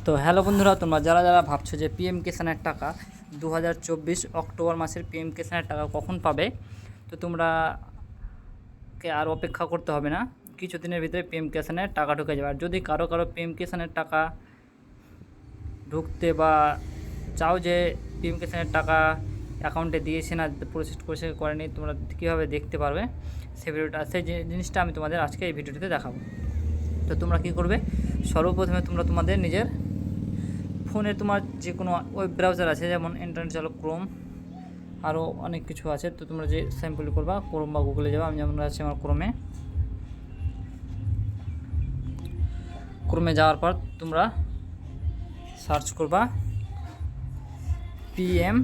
তো হ্যালো বন্ধুরা, তোমরা যারা যারা ভাবছো যে পিএম কিষানের টাকা 2024 অক্টোবর মাসের পিএম কিষানের টাকা কখন পাবে, তো তোমরা আর অপেক্ষা করতে হবে না। কিছুদিনের ভিতরে পিএম কিষানের টাকা ঢুকে যাবে। আর যদি কারো পিএম কিষানের টাকা ঢুকতে বা চাও যে পিএম কিষানের টাকা অ্যাকাউন্টে দিয়েছে না, প্রসেস করেনি, তোমরা কীভাবে দেখতে পারবে সেই জিনিসটা আমি তোমাদের আজকে এই ভিডিওটিতে দেখাবো। তো তোমরা কী করবে, সর্বপ্রথমে তোমরা তোমাদের নিজের ফোনে তোমার যে কোনো ওয়েব ব্রাউজার আছে, যেমন ইন্টারনেট চালক ক্রোম, আরও অনেক কিছু আছে। তো তোমরা যে স্যাম্পল করবা ক্রোম বা গুগলে যাবা। আমি যেমন আছে আমার ক্রোমে যাওয়ার পর তোমরা সার্চ করবা পিএম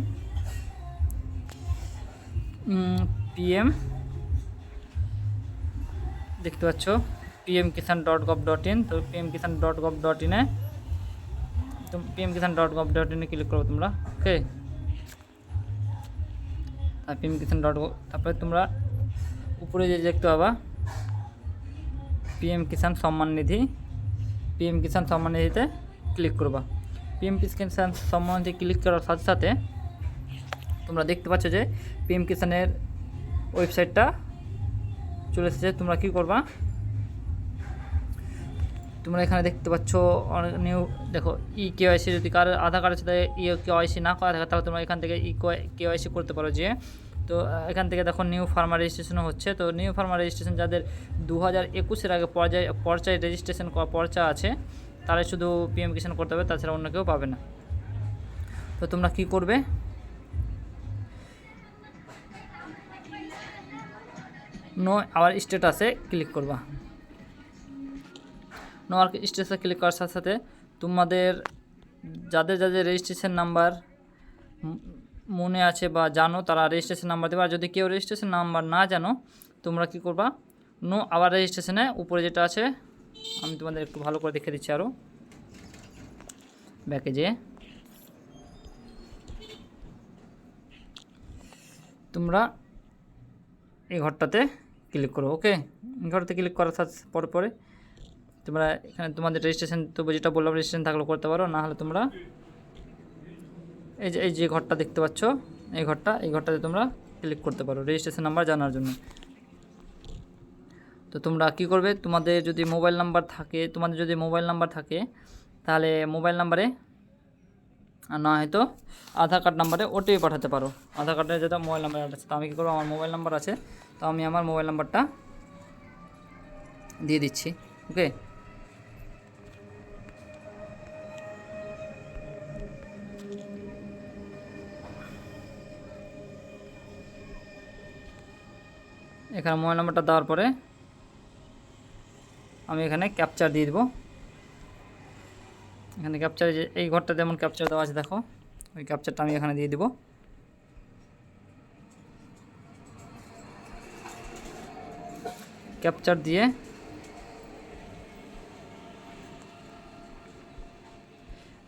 দেখতে পাচ্ছ pmkisan.gov.in। তো pmkisan.gov.in তো pmkisan.gov.in ক্লিক করো তোমরা। ওকে, আর pmkisan.gov, তারপরে তোমরা উপরে যে দেখতে পাবা পিএম কিষাণ সম্মান নিধিতে ক্লিক করবা। পিএম কিষাণ সম্মান নিধি ক্লিক করার সাথে সাথে তোমরা দেখতে পাচ্ছ যে পিএম কিষাণের ওয়েবসাইটটা চলে এসেছে। তোমরা কী করবা, তোমরা এখানে দেখতে পাচ্ছ নিউ, দেখো কেওয়াইসি, যদি কার আধার কার্ডের সাথে কেওয়াইসি না করা থাকে তাহলে তোমরা এখান থেকে কেওয়াইসি করতে পারো। যে তো এখান থেকে দেখো নিউ ফার্মার রেজিস্ট্রেশনও হচ্ছে। তো নিউ ফার্মার রেজিস্ট্রেশন যাদের 2021-এর আগে পর্যায়ে রেজিস্ট্রেশন পর্চা আছে তারাই শুধু পিএম কিষাণ করতে হবে, তাছাড়া অন্য কেউ পাবে না। তো তোমরা কী করবে, নো আওয়ার স্ট্যাটাসে ক্লিক করবা। নো আওয়ার স্ট্যাটাসে ক্লিক করার সাথে সাথে তোমাদের যাদের রেজিস্ট্রেশন নাম্বার মনে আছে বা জানো তারা রেজিস্ট্রেশন নাম্বার দেবে। আর যদি কেউ রেজিস্ট্রেশন নাম্বার না জানো, তোমরা কী করবা, নো আওয়ার রেজিস্ট্রেশনে উপরে যেটা আছে, আমি তোমাদের একটু ভালো করে দেখে দিচ্ছি। আরও ব্যাকে যেয়ে তোমরা এই ঘরটাতে ক্লিক করো। ওকে, এই ঘরটাতে ক্লিক করার পরে তোমরা এখানে তোমাদের রেজিস্ট্রেশন, তো যেটা বললাম রেজিস্ট্রেশন থাকলে করতে পারো, না হলে তোমরা এই যে ঘরটা দেখতে পাচ্ছ, এই ঘরটাতে তোমরা ক্লিক করতে পারো রেজিস্ট্রেশন নাম্বার জানার জন্য। তো তোমরা কী করবে, তোমাদের যদি মোবাইল নাম্বার থাকে তাহলে মোবাইল নাম্বারে, আর না হয়তো আধার কার্ড নাম্বারে ওটিপি পাঠাতে পারো। আধার কার্ডে যেটা মোবাইল নাম্বার আছে, তো আমি কী করবো, আমার মোবাইল নাম্বার আছে, তো আমি আমার মোবাইল নাম্বারটা দিয়ে দিচ্ছি। ওকে, এখানে মোবাইল নাম্বারটা দেওয়ার পরে আমি এখানে ক্যাপচার দিয়ে দেবো। এখানে ক্যাপচার, এই ঘরটা যেমন ক্যাপচার দেওয়া আছে দেখো, ওই ক্যাপচারটা আমি এখানে দিয়ে দেবো। ক্যাপচার দিয়ে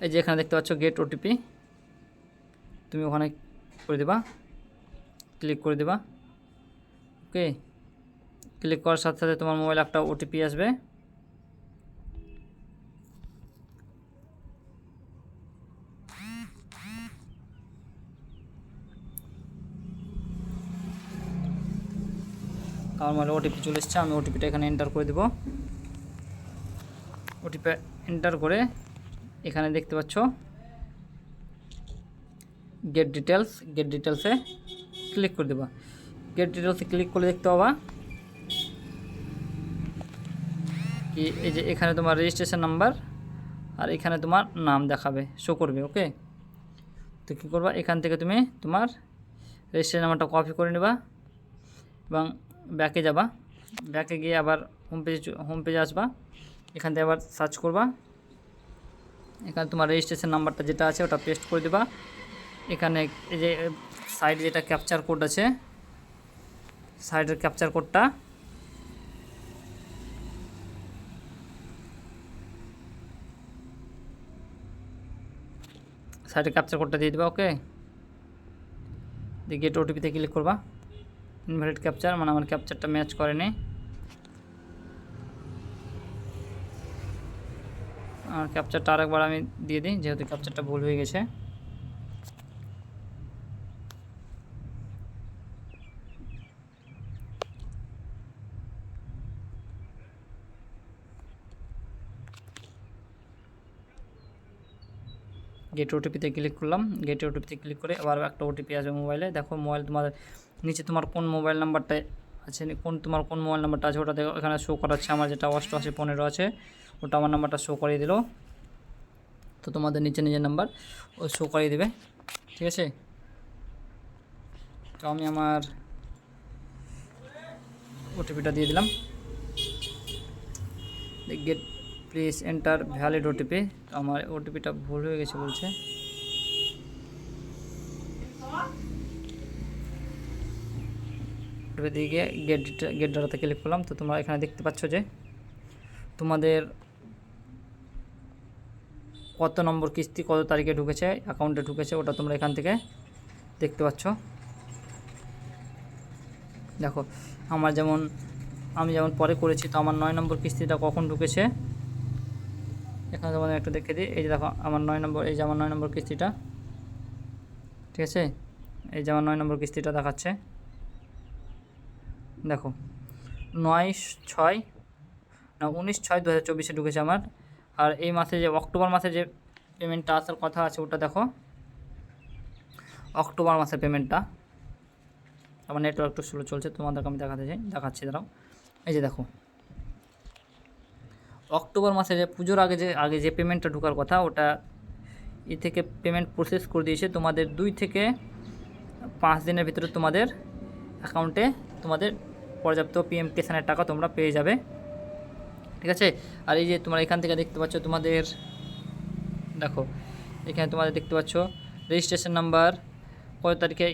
এই যে এখানে দেখতে পাচ্ছ গেট ওটিপি, তুমি ওখানে করে দেবা, ক্লিক করে দেবা। ওকে, ক্লিক করার সাথে সাথে তোমার মোবাইলে একটা ওটিপি আসবে। আমার মোবাইলে ওটিপি চলে এসছে, আমি ওটিপিটা এখানে এন্টার করে দেব। ওটিপি এন্টার করে এখানে দেখতে পাচ্ছ গেট ডিটেলসে ক্লিক করে দেবা। গেট ডিটেলসে ক্লিক করে দেখতে পাবা কি, এই যে এখানে তোমার রেজিস্ট্রেশন নাম্বার আর এখানে তোমার নাম দেখাবে, শো করবে। ওকে, তো কী করবা, এখান থেকে তুমি তোমার রেজিস্ট্রেশন নাম্বারটা কপি করে নেবা এবং ব্যাকে যাবা। ব্যাকে গিয়ে আবার হোম পেজে আসবা, এখান থেকে আবার সার্চ করবা। এখানে তোমার রেজিস্ট্রেশন নাম্বারটা যেটা আছে ওটা পেস্ট করে দেবা। এখানে এই যে সাইডে যেটা ক্যাপচার কোড আছে, সাইডের ক্যাপচার কোডটা দিয়ে দেবা। ওকে, দিয়ে গেট ওটিপিতে ক্লিক করবা। ইনভ্যালিড ক্যাপচার, মানে আমার ক্যাপচারটা ম্যাচ করেনি। আর ক্যাপচারটা আরেকবার আমি দিয়ে দিই, যেহেতু ক্যাপচারটা ভুল হয়ে গেছে। গেট ওটিপিতে ক্লিক করলাম। গেট ওটিপিতে ক্লিক করে আবার একটা ওটিপি আসবে মোবাইলে। দেখো মোবাইল তোমার নিচে তোমার কোন মোবাইল নাম্বারটা আছে, তোমার কোন মোবাইল নাম্বারটা আছে ওটা দেখো এখানে শো করাচ্ছে। আমার যেটা 8815 আছে ওটা আমার নাম্বারটা শো করিয়ে দিল। তো তোমাদের নিচে নিজের নাম্বার ও শো করিয়ে দেবে, ঠিক আছে। তো আমি আমার ওটিপিটা দিয়ে দিলাম। Get please enter valid OTP. তো আমার ওটিপিটা ভুল হয়ে গেছে বলছে। ওটিপি দিয়ে গিয়ে গেট ডাটাতে ক্লিক করলাম। তো তোমরা এখানে দেখতে পাচ্ছ যে তোমাদের কত নম্বর কিস্তি কত তারিখে ঢুকেছে, অ্যাকাউন্টে ঢুকেছে, ওটা তোমরা এখান থেকে দেখতে পাচ্ছ। দেখো আমি যেমন পরে করেছি, তো আমার 9 নম্বর কিস্তিটা কখন ঢুকেছে এখানে তোমাদের একটু দেখে দিই। এই যে দেখো আমার 9 নম্বর, এই যে আমার 9 নম্বর কিস্তিটা, ঠিক আছে। এই যে আমার 9 নম্বর কিস্তিটা দেখাচ্ছে। দেখো 19/6/2024 ঢুকেছে আমার। আর এই মাসে যে অক্টোবর মাসে যে পেমেন্টটা আসার কথা আছে ওটা দেখো, অক্টোবর মাসের পেমেন্টটা। আমার নেটওয়ার্ক একটু স্লো চলছে, তোমাদেরকে আমি দেখাচ্ছি দাঁড়াও। এই যে দেখো অক্টোবর মাসে যে পুজোর আগে যে পেমেন্টটা ঢোকার কথা ওটা থেকে পেমেন্ট প্রসেস করে দিয়েছে। তোমাদের 2 থেকে 5 দিনের ভিতরে তোমাদের অ্যাকাউন্টে তোমাদের পর্যাপ্ত পিএম কিষানের টাকা তোমরা পেয়ে যাবে, ঠিক আছে। আর এই যে তোমরা এখান থেকে দেখতে পাচ্ছ তোমাদের, দেখো এখানে তোমাদের দেখতে পাচ্ছ রেজিস্ট্রেশন নাম্বার, কত তারিখে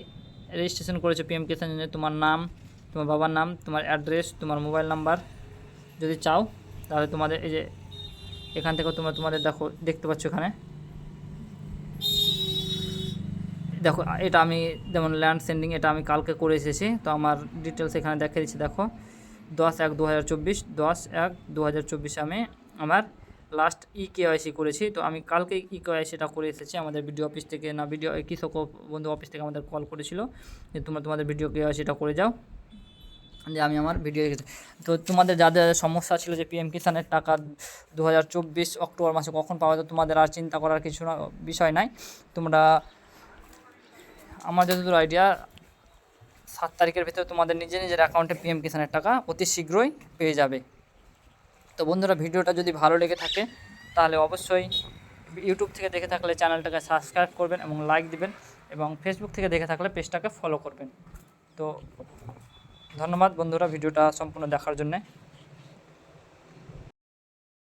রেজিস্ট্রেশন করেছো পিএম কিষান জন্য, তোমার নাম, তোমার বাবার নাম, তোমার অ্যাড্রেস, তোমার মোবাইল নাম্বার যদি চাও তাহলে তোমাদের এই যে এখান থেকে তোমাদের দেখতে পাচ্ছ এখানে। দেখো এটা আমি যেমন ল্যান্ড সেন্ডিং এটা আমি কালকে করে এসেছি, তো আমার ডিটেলস এখানে দেখে দিচ্ছি। দেখো 10/1/2024 10/1/2024 আমি আমার লাস্ট কেওয়াইসি করেছি। তো আমি কালকে কেওয়াইসিটা করে এসেছি আমাদের ভিডিও অফিস থেকে, না ভিডিও কৃষক বন্ধু অফিস থেকে আমাদের কল করেছিল যে তোমাদের ভিডিও কেওয়াইসিটা করে যাও, যে আমি আমার ভিডিও দেখেছি। তো তোমাদের যাদের সমস্যা ছিল যে পিএম কিষানের টাকা 2024 অক্টোবর মাসে কখন পাওয়া যায়, তোমাদের আর চিন্তা করার কিছু বিষয় নাই। তোমরা আমার যতদূর আইডিয়া 7 তারিখের ভিতরে তোমাদের নিজের অ্যাকাউন্টে পিএম কিষানের টাকা অতি শীঘ্রই পেয়ে যাবে। তো বন্ধুরা ভিডিওটা যদি ভালো লেগে থাকে তাহলে অবশ্যই ইউটিউব থেকে দেখে থাকলে চ্যানেলটাকে সাবস্ক্রাইব করবেন এবং লাইক দিবেন, এবং ফেসবুক থেকে দেখে থাকলে পেজটাকে ফলো করবেন। তো ধন্যবাদ বন্ধুরা ভিডিওটা সম্পূর্ণ দেখার জন্যে।